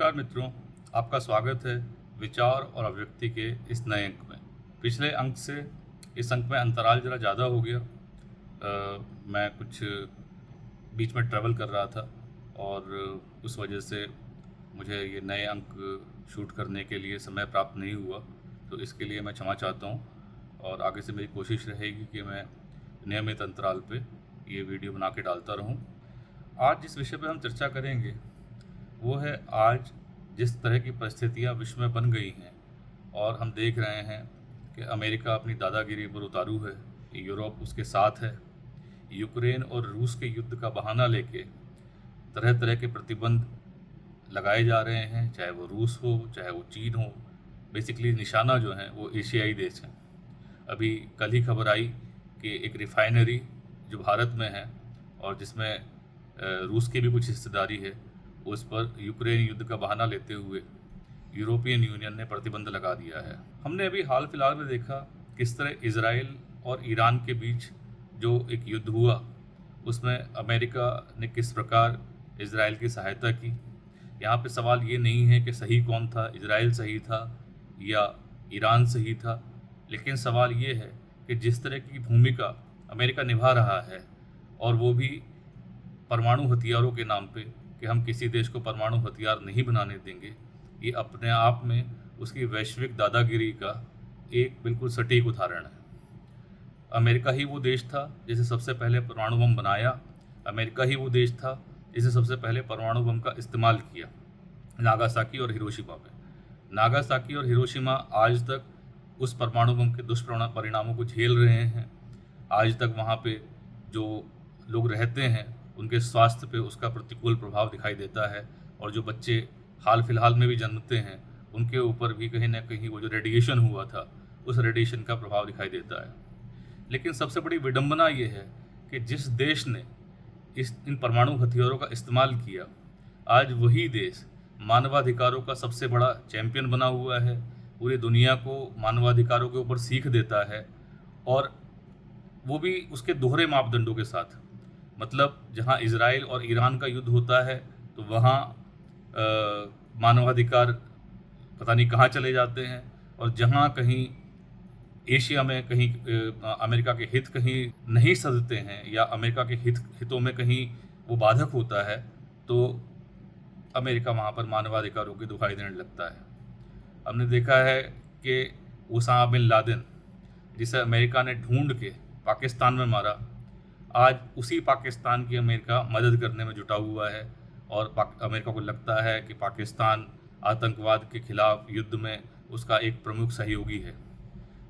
नमस्कार मित्रों, आपका स्वागत है विचार और अभिव्यक्ति के इस नए अंक में। पिछले अंक से इस अंक में अंतराल ज़रा ज़्यादा हो गया। मैं कुछ बीच में ट्रैवल कर रहा था और उस वजह से मुझे ये नए अंक शूट करने के लिए समय प्राप्त नहीं हुआ, तो इसके लिए मैं क्षमा चाहता हूँ। और आगे से मेरी कोशिश रहेगी कि मैं नियमित अंतराल पे ये वीडियो बना के डालता रहूँ। आज जिस विषय पर हम चर्चा करेंगे वो है आज जिस तरह की परिस्थितियां विश्व में बन गई हैं और हम देख रहे हैं कि अमेरिका अपनी दादागिरी पर उतारू है, यूरोप उसके साथ है, यूक्रेन और रूस के युद्ध का बहाना लेके तरह तरह के प्रतिबंध लगाए जा रहे हैं, चाहे वो रूस हो चाहे वो चीन हो। बेसिकली निशाना जो है वो एशियाई देश हैं। अभी कल ही खबर आई कि एक रिफाइनरी जो भारत में है और जिसमें रूस की भी कुछ हिस्सेदारी है, उस पर यूक्रेन युद्ध का बहाना लेते हुए यूरोपियन यूनियन ने प्रतिबंध लगा दिया है। हमने अभी हाल फिलहाल में देखा किस तरह इजराइल और ईरान के बीच जो एक युद्ध हुआ उसमें अमेरिका ने किस प्रकार इजराइल की सहायता की। यहाँ पे सवाल ये नहीं है कि सही कौन था, इजराइल सही था या ईरान सही था, लेकिन सवाल ये है कि जिस तरह की भूमिका अमेरिका निभा रहा है और वो भी परमाणु हथियारों के नाम पे कि हम किसी देश को परमाणु हथियार नहीं बनाने देंगे, ये अपने आप में उसकी वैश्विक दादागिरी का एक बिल्कुल सटीक उदाहरण है। अमेरिका ही वो देश था जिसे सबसे पहले परमाणु बम बनाया, अमेरिका ही वो देश था जिसे सबसे पहले परमाणु बम का इस्तेमाल किया नागासाकी और हिरोशिमा में। नागासाकी और हिरोशिमा आज तक उस परमाणु बम के दुष्परिणामों को झेल रहे हैं। आज तक वहाँ पे जो लोग रहते हैं उनके स्वास्थ्य पे उसका प्रतिकूल प्रभाव दिखाई देता है, और जो बच्चे हाल फिलहाल में भी जन्मते हैं उनके ऊपर भी कहीं ना कहीं वो जो रेडिएशन हुआ था उस रेडिएशन का प्रभाव दिखाई देता है। लेकिन सबसे बड़ी विडंबना ये है कि जिस देश ने इन परमाणु हथियारों का इस्तेमाल किया, आज वही देश मानवाधिकारों का सबसे बड़ा चैंपियन बना हुआ है, पूरी दुनिया को मानवाधिकारों के ऊपर सीख देता है, और वो भी उसके दोहरे मापदंडों के साथ। मतलब जहाँ इजराइल और ईरान का युद्ध होता है तो वहाँ मानवाधिकार पता नहीं कहाँ चले जाते हैं, और जहाँ कहीं एशिया में कहीं अमेरिका के हित कहीं नहीं सधते हैं या अमेरिका के हितों में कहीं वो बाधक होता है तो अमेरिका वहाँ पर मानवाधिकारों की दुहाई देने लगता है। हमने देखा है कि उसामा बिन लादेन, जिसे अमेरिका ने ढूंढ के पाकिस्तान में मारा, आज उसी पाकिस्तान की अमेरिका मदद करने में जुटा हुआ है, और अमेरिका को लगता है कि पाकिस्तान आतंकवाद के खिलाफ युद्ध में उसका एक प्रमुख सहयोगी है।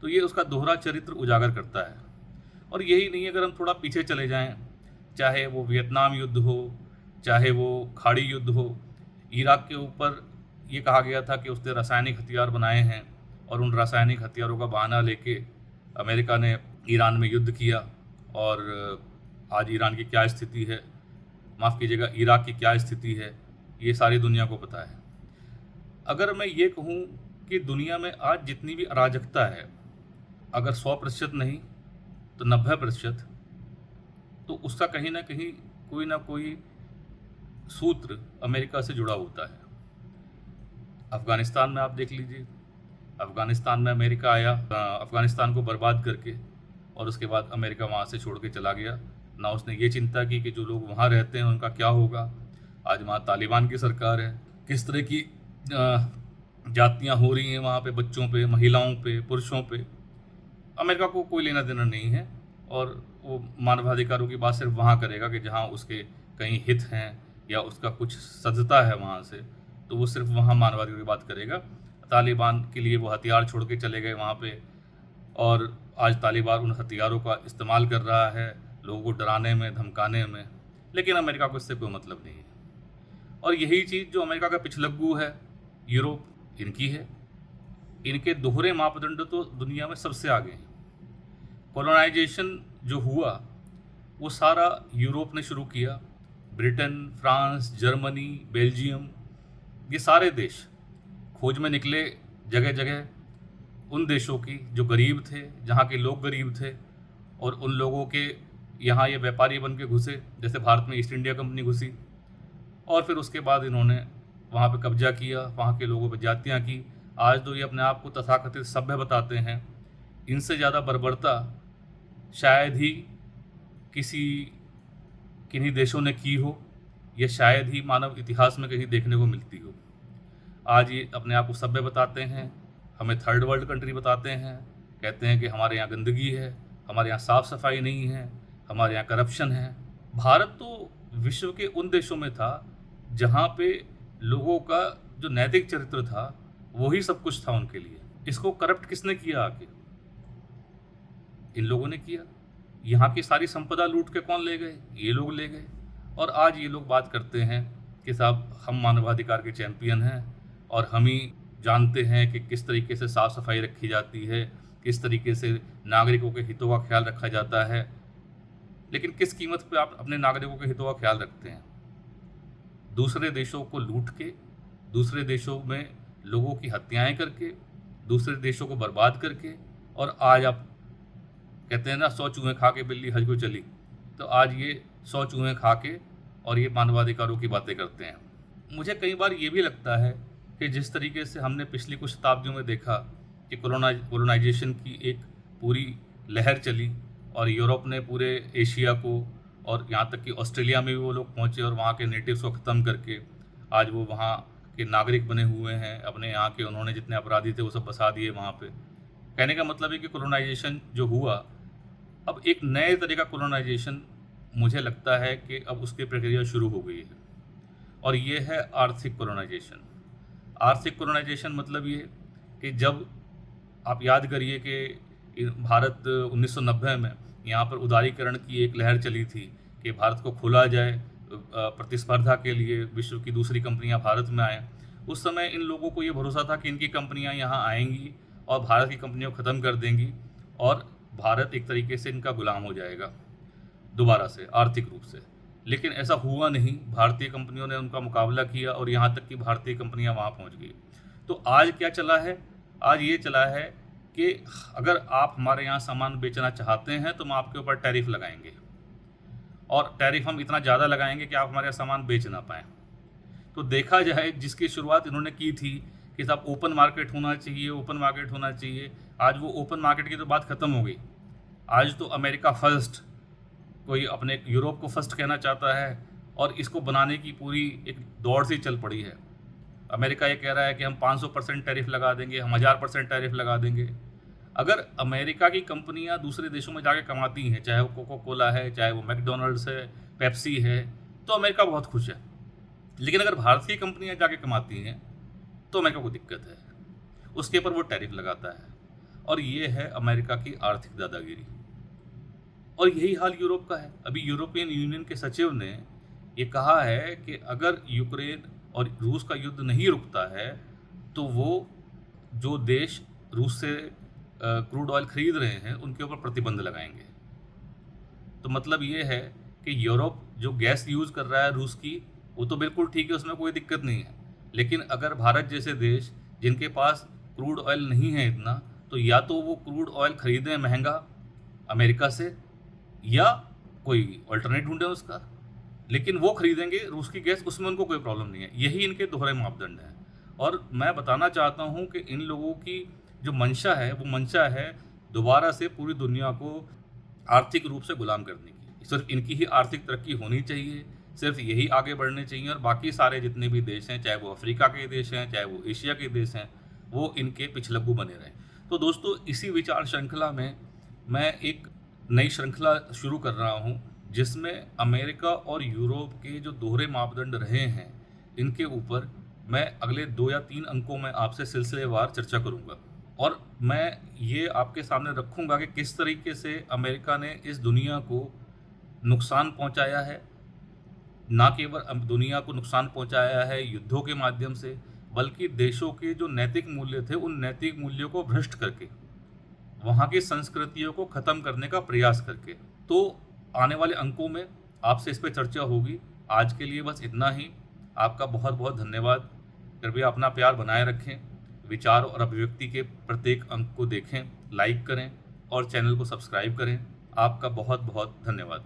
तो ये उसका दोहरा चरित्र उजागर करता है। और यही नहीं, अगर हम थोड़ा पीछे चले जाएं, चाहे वो वियतनाम युद्ध हो चाहे वो खाड़ी युद्ध हो, इराक के ऊपर ये कहा गया था कि उसने रासायनिक हथियार बनाए हैं, और उन रासायनिक हथियारों का बहाना लेके अमेरिका ने ईरान में युद्ध किया। और आज ईरान की क्या स्थिति है, माफ़ कीजिएगा, इराक की क्या स्थिति है, ये सारी दुनिया को पता है। अगर मैं ये कहूँ कि दुनिया में आज जितनी भी अराजकता है, अगर 100% नहीं तो 90%, तो उसका कहीं ना कोई सूत्र अमेरिका से जुड़ा होता है। अफ़गानिस्तान में आप देख लीजिए, अफ़गानिस्तान में अमेरिका आया अफ़गानिस्तान को बर्बाद करके, और उसके बाद अमेरिका वहाँ से छोड़ के चला गया। ना उसने ये चिंता की कि जो लोग वहाँ रहते हैं उनका क्या होगा। आज वहाँ तालिबान की सरकार है, किस तरह की जातियाँ हो रही हैं वहाँ पे, बच्चों पे, महिलाओं पे, पुरुषों पे। अमेरिका को कोई लेना देना नहीं है, और वो मानवाधिकारों की बात सिर्फ वहाँ करेगा कि जहाँ उसके कहीं हित हैं या उसका कुछ सजता है वहाँ से, तो वो सिर्फ वहाँ मानवाधिकारों की बात करेगा। तालिबान के लिए वो हथियार छोड़ के चले गए वहाँ पे, और आज तालिबान उन हथियारों का इस्तेमाल कर रहा है लोगों को डराने में, धमकाने में, लेकिन अमेरिका को इससे कोई मतलब नहीं है। और यही चीज़ जो अमेरिका का पिछलग्गू है यूरोप, इनकी है। इनके दोहरे मापदंड तो दुनिया में सबसे आगे हैं। कॉलोनाइजेशन जो हुआ वो सारा यूरोप ने शुरू किया। ब्रिटेन, फ्रांस, जर्मनी, बेल्जियम, ये सारे देश खोज में निकले जगह जगह उन देशों की जो गरीब थे, जहाँ के लोग गरीब थे, और उन लोगों के यहाँ ये व्यापारी बन के घुसे, जैसे भारत में ईस्ट इंडिया कंपनी घुसी। और फिर उसके बाद इन्होंने वहाँ पे कब्जा किया, वहाँ के लोगों पे जातियाँ की। आज तो ये अपने आप को तथाकथित सभ्य बताते हैं। इनसे ज़्यादा बर्बरता शायद ही किसी किन्हीं देशों ने की हो, या शायद ही मानव इतिहास में कहीं देखने को मिलती हो। आज ये अपने आप को सभ्य बताते हैं, हमें थर्ड वर्ल्ड कंट्री बताते हैं, कहते हैं कि हमारे यहाँ गंदगी है, हमारे यहाँ साफ़ सफाई नहीं है, हमारे यहाँ करप्शन है। भारत तो विश्व के उन देशों में था जहाँ पे लोगों का जो नैतिक चरित्र था वही सब कुछ था उनके लिए। इसको करप्ट किसने किया आके? इन लोगों ने किया। यहाँ की सारी संपदा लूट के कौन ले गए? ये लोग ले गए। और आज ये लोग बात करते हैं कि साहब हम मानवाधिकार के चैंपियन हैं और हम ही जानते हैं कि किस तरीके से साफ़ सफाई रखी जाती है, किस तरीके से नागरिकों के हितों का ख्याल रखा जाता है। लेकिन किस कीमत पे आप अपने नागरिकों के हितों का ख्याल रखते हैं? दूसरे देशों को लूट के, दूसरे देशों में लोगों की हत्याएं करके, दूसरे देशों को बर्बाद करके, और आज आप कहते हैं ना 100 चूहे खा के बिल्ली हज को चली, तो आज ये 100 चूहे खा के और ये मानवाधिकारों की बातें करते हैं। मुझे कई बार ये भी लगता है कि जिस तरीके से हमने पिछली कुछ शताब्दियों में देखा कि कोलोनाइजेशन की एक पूरी लहर चली और यूरोप ने पूरे एशिया को और यहाँ तक कि ऑस्ट्रेलिया में भी वो लोग पहुँचे और वहाँ के नेटिव्स को ख़त्म करके आज वो वहाँ के नागरिक बने हुए हैं। अपने यहाँ के उन्होंने जितने अपराधी थे वो सब बसा दिए वहाँ पे। कहने का मतलब है कि कोलोनाइजेशन जो हुआ, अब एक नए तरह का कोलोनाइजेशन मुझे लगता है कि अब उसकी प्रक्रिया शुरू हो गई है, और ये है आर्थिक कोलोनाइजेशन। आर्थिक कोलोनाइजेशन मतलब ये कि जब आप याद करिए कि भारत 1990 में यहाँ पर उदारीकरण की एक लहर चली थी कि भारत को खोला जाए प्रतिस्पर्धा के लिए, विश्व की दूसरी कंपनियां भारत में आएँ। उस समय इन लोगों को ये भरोसा था कि इनकी कंपनियां यहाँ आएंगी और भारत की कंपनियों को ख़त्म कर देंगी और भारत एक तरीके से इनका गुलाम हो जाएगा दोबारा से आर्थिक रूप से। लेकिन ऐसा हुआ नहीं। भारतीय कंपनियों ने उनका मुकाबला किया और यहाँ तक कि भारतीय कंपनियाँ वहाँ पहुँच गई। तो आज क्या चला है? आज ये चला है कि अगर आप हमारे यहाँ सामान बेचना चाहते हैं तो हम आपके ऊपर टैरिफ लगाएंगे, और टैरिफ हम इतना ज़्यादा लगाएंगे कि आप हमारे यहाँ सामान बेच ना पाएँ। तो देखा जाए, जिसकी शुरुआत इन्होंने की थी कि साहब ओपन मार्केट होना चाहिए, ओपन मार्केट होना चाहिए, आज वो ओपन मार्केट की तो बात ख़त्म हो गई। आज तो अमेरिका फर्स्ट, कोई अपने यूरोप को फर्स्ट कहना चाहता है, और इसको बनाने की पूरी एक दौड़ सी चल पड़ी है। अमेरिका ये कह रहा है कि हम 500% टैरिफ लगा देंगे, हम 1000% टैरिफ लगा देंगे। अगर अमेरिका की कंपनियां दूसरे देशों में जाके कमाती हैं, चाहे वो कोको कोला है, चाहे वो मैकडोनल्ड्स है, पेप्सी है, तो अमेरिका बहुत खुश है। लेकिन अगर भारतीय कंपनियां जाके कमाती हैं तो अमेरिका को दिक्कत है, उसके ऊपर वो टैरिफ लगाता है। और ये है अमेरिका की आर्थिक दादागिरी। और यही हाल यूरोप का है। अभी यूरोपियन यूनियन के सचिव ने ये कहा है कि अगर यूक्रेन और रूस का युद्ध नहीं रुकता है तो वो जो देश रूस से क्रूड ऑयल खरीद रहे हैं उनके ऊपर प्रतिबंध लगाएंगे। तो मतलब ये है कि यूरोप जो गैस यूज़ कर रहा है रूस की, वो तो बिल्कुल ठीक है, उसमें कोई दिक्कत नहीं है। लेकिन अगर भारत जैसे देश जिनके पास क्रूड ऑयल नहीं है इतना, तो या तो वो क्रूड ऑयल खरीदें महंगा अमेरिका से, या कोई अल्टरनेट ढूंढें उसका, लेकिन वो खरीदेंगे रूस की गैस, उसमें उनको कोई प्रॉब्लम नहीं है। यही इनके दोहरे मापदंड हैं। और मैं बताना चाहता हूँ कि इन लोगों की जो मंशा है वो मंशा है दोबारा से पूरी दुनिया को आर्थिक रूप से गुलाम करने की। सिर्फ इनकी ही आर्थिक तरक्की होनी चाहिए, सिर्फ यही आगे बढ़ने चाहिए, और बाकी सारे जितने भी देश हैं, चाहे वो अफ्रीका के देश हैं, चाहे वो एशिया के देश हैं, वो इनके पिछलग्गू बने रहें। तो दोस्तों, इसी विचार श्रृंखला में मैं एक नई श्रृंखला शुरू कर रहा हूँ जिसमें अमेरिका और यूरोप के जो दोहरे मापदंड रहे हैं इनके ऊपर मैं अगले 2 या 3 अंकों में आपसे सिलसिलेवार चर्चा करूँगा। और मैं ये आपके सामने रखूँगा कि किस तरीके से अमेरिका ने इस दुनिया को नुकसान पहुँचाया है। ना केवल दुनिया को नुकसान पहुँचाया है युद्धों के माध्यम से, बल्कि देशों के जो नैतिक मूल्य थे उन नैतिक मूल्यों को भ्रष्ट करके, वहाँ की संस्कृतियों को ख़त्म करने का प्रयास करके। तो आने वाले अंकों में आपसे इस पर चर्चा होगी। आज के लिए बस इतना ही। आपका बहुत बहुत धन्यवाद। कृपया अपना प्यार बनाए रखें। विचार और अभिव्यक्ति के प्रत्येक अंक को देखें, लाइक करें और चैनल को सब्सक्राइब करें। आपका बहुत बहुत धन्यवाद।